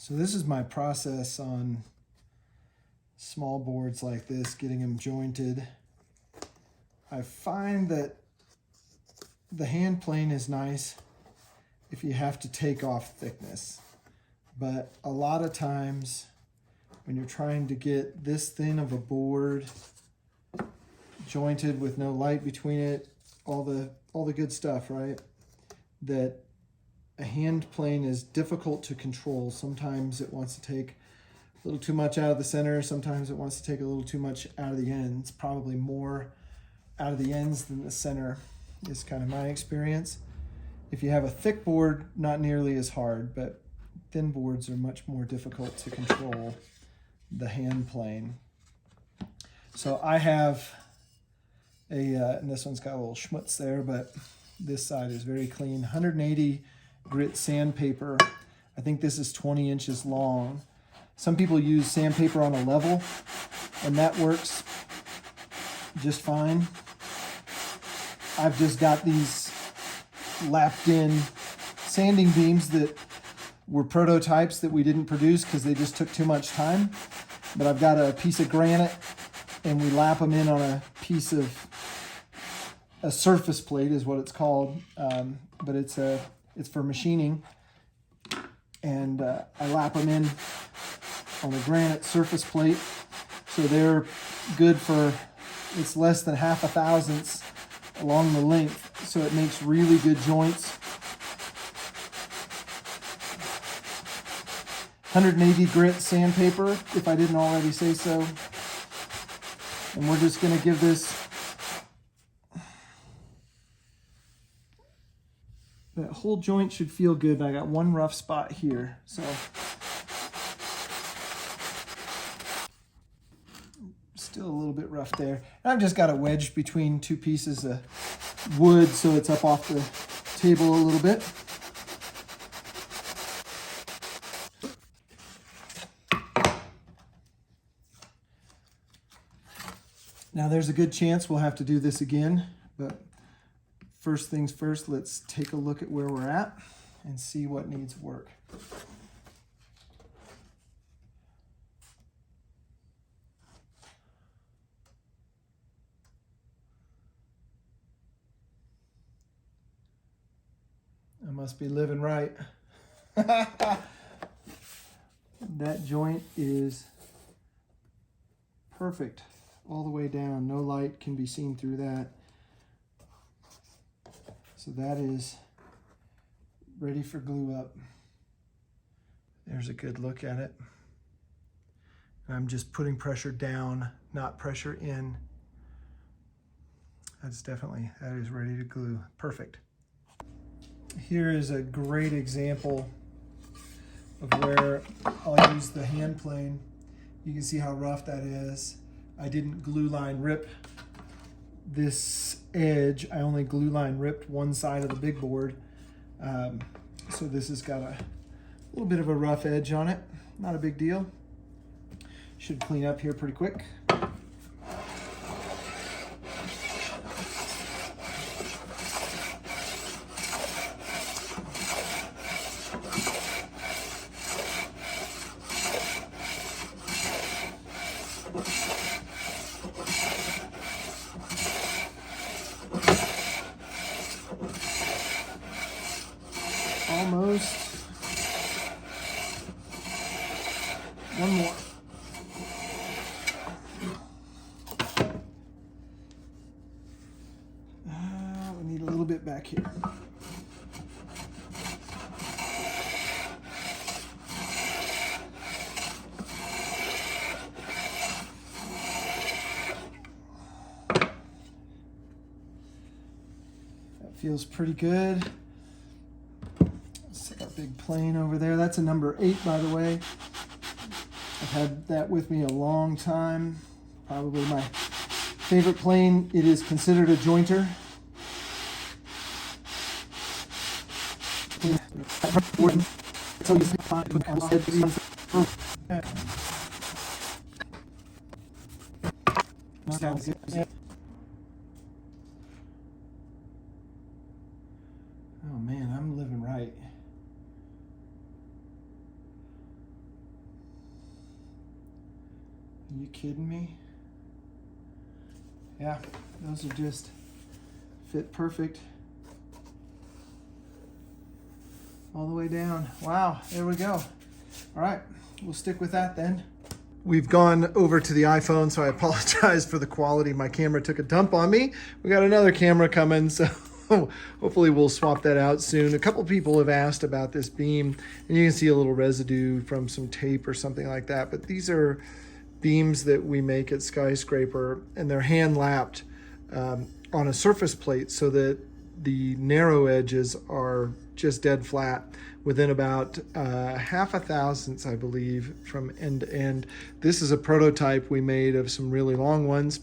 So this is my process on small boards like this, getting them jointed. I find that the hand plane is nice if you have to take off thickness, but a lot of times when you're trying to get this thin of a board jointed with no light between it, all the good stuff, right? That a hand plane is difficult to control. Sometimes it wants to take a little too much out of the center. Sometimes it wants to take a little too much out of the ends. Probably more out of the ends than the center is kind of my experience. If you have a thick board, not nearly as hard, but thin boards are much more difficult to control the hand plane. So I have and this one's got a little schmutz there, but this side is very clean. 180 grit sandpaper. I think this is 20 inches long. Some people use sandpaper on a level, and that works just fine. I've just got these lapped in sanding beams that were prototypes that we didn't produce because they just took too much time. But I've got a piece of granite, and we lap them in on a piece of a surface plate is what it's called, but it's for machining, and I lap them in on a granite surface plate, so they're good for, it's less than half a thousandths along the length, so it makes really good joints. 180 grit sandpaper, if I didn't already say so. And we're just going to give this, that whole joint should feel good, but I got one rough spot here. So still a little bit rough there. And I've just got it wedged between two pieces of wood so it's up off the table a little bit. Now there's a good chance we'll have to do this again, but first things first, let's take a look at where we're at and see what needs work. I must be living right. That joint is perfect all the way down. No light can be seen through that. So that is ready for glue up. There's a good look at it. And I'm just putting pressure down, not pressure in. That is ready to glue. Perfect. Here is a great example of where I'll use the hand plane. You can see how rough that is. I didn't glue line rip this edge. I only glue line ripped one side of the big board. So this has got a little bit of a rough edge on it. Not a big deal. Should clean up here pretty quick. Almost. One more. We need a little bit back here. That feels pretty good. Big plane over there. That's a number 8, by the way. I've had that with me a long time. Probably my favorite plane. It is considered a jointer. Oh man, I'm living right. Are you kidding me? Yeah, those are just fit perfect. All the way down. Wow, there we go. All right, we'll stick with that then. We've gone over to the iPhone, so I apologize for the quality. My camera took a dump on me. We got another camera coming, so hopefully we'll swap that out soon. A couple people have asked about this beam, and you can see a little residue from some tape or something like that, but these are beams that we make at Skyscraper, and they're hand lapped on a surface plate so that the narrow edges are just dead flat within about half a thousandths, I believe, from end to end. This is a prototype we made of some really long ones,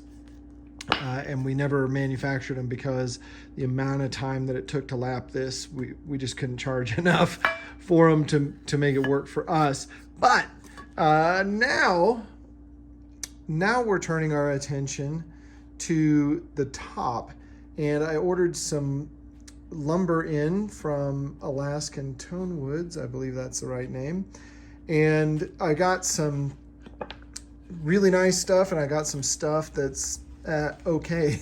and we never manufactured them because the amount of time that it took to lap this, we just couldn't charge enough for them to make it work for us. But now we're turning our attention to the top, and I ordered some lumber in from Alaskan Tone Woods, I believe that's the right name, and I got some really nice stuff and I got some stuff that's okay.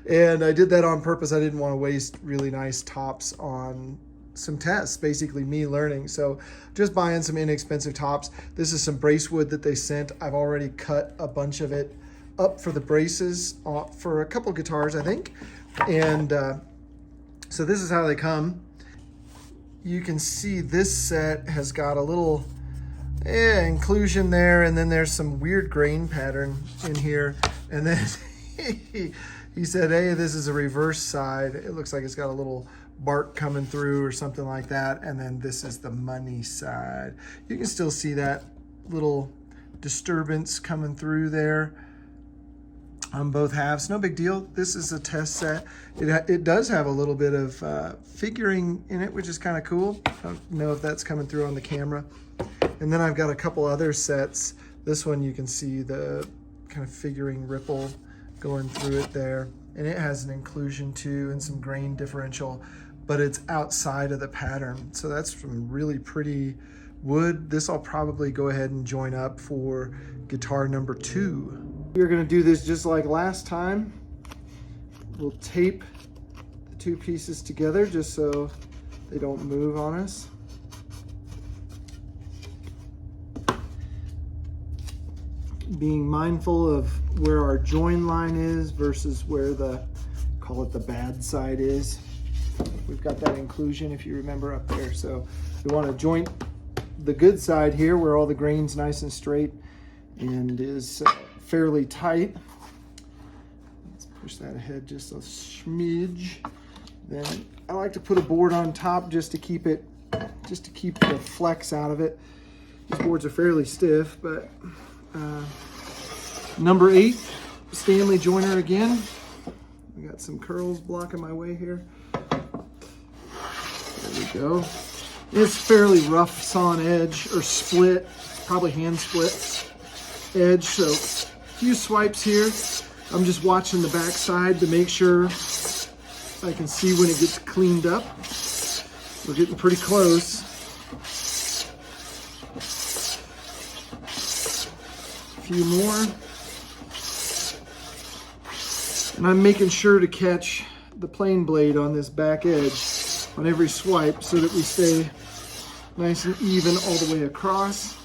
And I did that on purpose. I didn't want to waste really nice tops on some tests, basically me learning. So just buying some inexpensive tops. This is some brace wood that they sent. I've already cut a bunch of it up for the braces for a couple guitars, I think. And so this is how they come. You can see this set has got a little inclusion there, and then there's some weird grain pattern in here. And then he said, hey, this is a reverse side. It looks like it's got a little bark coming through or something like that. And then this is the money side. You can still see that little disturbance coming through there on both halves. No big deal. This is a test set. It does have a little bit of figuring in it, which is kind of cool. I don't know if that's coming through on the camera. And then I've got a couple other sets. This one you can see the kind of figuring ripple going through it there. And it has an inclusion too and some grain differential, but it's outside of the pattern. So that's some really pretty wood. This I'll probably go ahead and join up for guitar number 2. We're gonna do this just like last time. We'll tape the two pieces together just so they don't move on us. Being mindful of where our join line is versus where the, call it the bad side is. We've got that inclusion, if you remember, up there. So we want to joint the good side here where all the grain's nice and straight and is fairly tight. Let's push that ahead just a smidge. Then I like to put a board on top just to keep the flex out of it. These boards are fairly stiff, but number 8, Stanley joiner again. We got some curls blocking my way here. There we go. It's fairly rough sawn edge or split, probably hand split edge. So a few swipes here. I'm just watching the back side to make sure I can see when it gets cleaned up. We're getting pretty close. A few more. And I'm making sure to catch the plane blade on this back edge on every swipe so that we stay nice and even all the way across.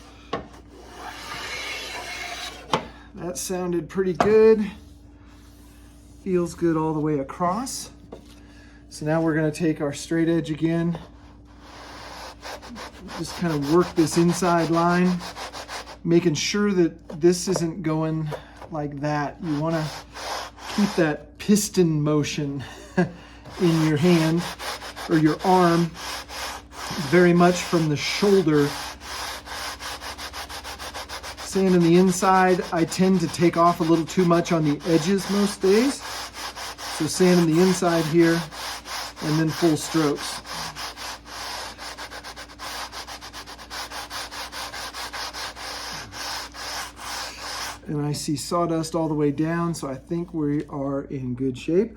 That sounded pretty good. Feels good all the way across. So now we're going to take our straight edge again. Just kind of work this inside line, making sure that this isn't going like that. You want to keep that piston motion in your hand or your arm very much from the shoulder. Sanding the inside, I tend to take off a little too much on the edges most days. So sanding the inside here and then full strokes. And I see sawdust all the way down, so I think we are in good shape.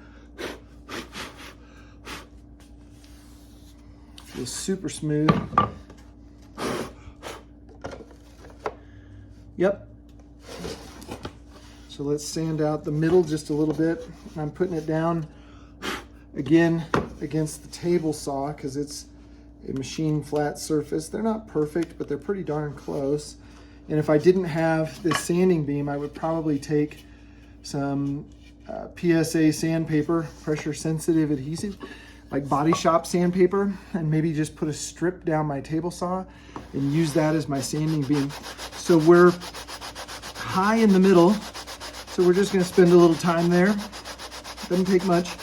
Feels super smooth. Yep, So let's sand out the middle just a little bit. I'm putting it down again against the table saw because it's a machine flat surface. They're not perfect, but they're pretty darn close. And if I didn't have this sanding beam, I would probably take some PSA sandpaper, pressure sensitive adhesive, like Body Shop sandpaper, and maybe just put a strip down my table saw and use that as my sanding beam. So we're high in the middle, so we're just going to spend a little time there. Doesn't take much.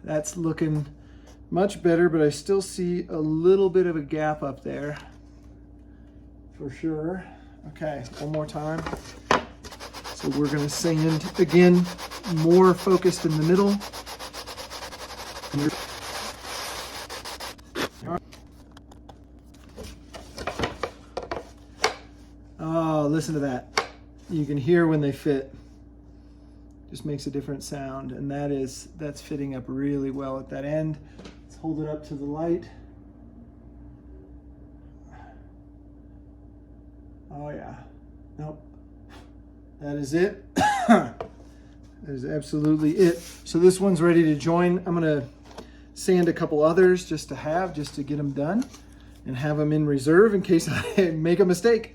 That's looking much better, but I still see a little bit of a gap up there for sure. Okay, one more time. So we're going to sand again, more focused in the middle. Oh, listen to that. You can hear when they fit. Just makes a different sound, and that's fitting up really well at that end. Let's hold it up to the light. Oh yeah. Nope. That is it. That is absolutely it. So this one's ready to join. I'm gonna sand a couple others just to get them done and have them in reserve in case I make a mistake.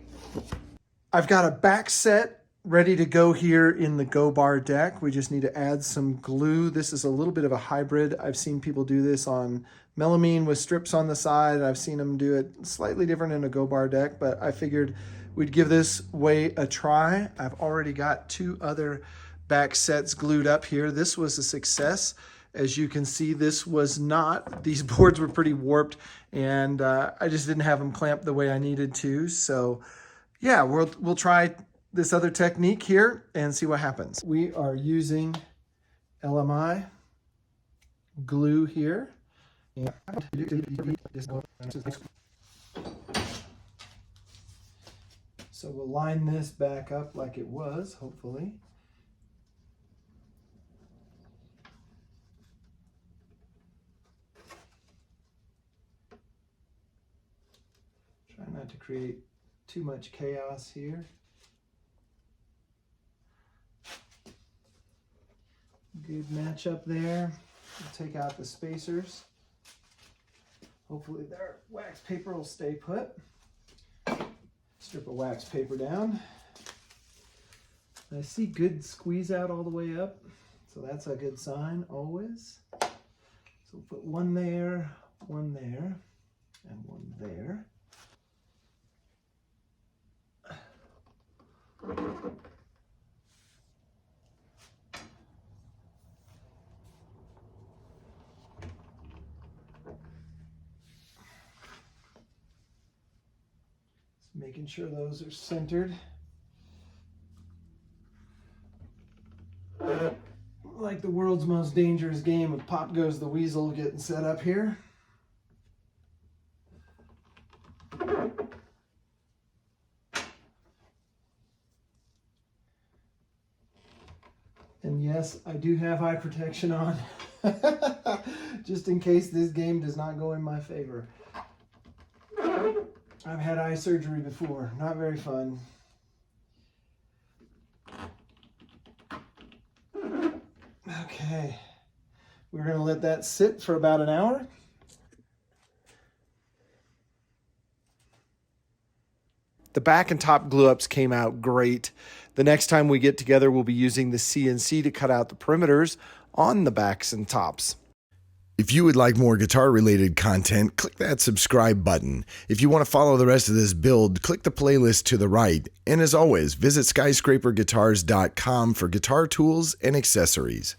I've got a back set ready to go here in the Go Bar deck. We just need to add some glue. This is a little bit of a hybrid. I've seen people do this on melamine with strips on the side. I've seen them do it slightly different in a Go Bar deck, but I figured we'd give this way a try. I've already got 2 other back sets glued up here. This was a success. As you can see, this was not. These boards were pretty warped, and I just didn't have them clamped the way I needed to. So yeah, we'll try this other technique here and see what happens. We are using LMI glue here. So we'll line this back up like it was, hopefully. Try not to create too much chaos here. Good match up there. We'll take out the spacers. Hopefully their wax paper will stay put. Strip of wax paper down. I see good squeeze out all the way up, so that's a good sign always. So we'll put one there, and one there. Making sure those are centered. Like the world's most dangerous game of Pop Goes the Weasel getting set up here. And yes, I do have eye protection on, just in case this game does not go in my favor. I've had eye surgery before, not very fun. Okay, we're gonna let that sit for about an hour. The back and top glue ups came out great. The next time we get together, we'll be using the CNC to cut out the perimeters on the backs and tops. If you would like more guitar-related content, click that subscribe button. If you want to follow the rest of this build, click the playlist to the right. And as always, visit skyscraperguitars.com for guitar tools and accessories.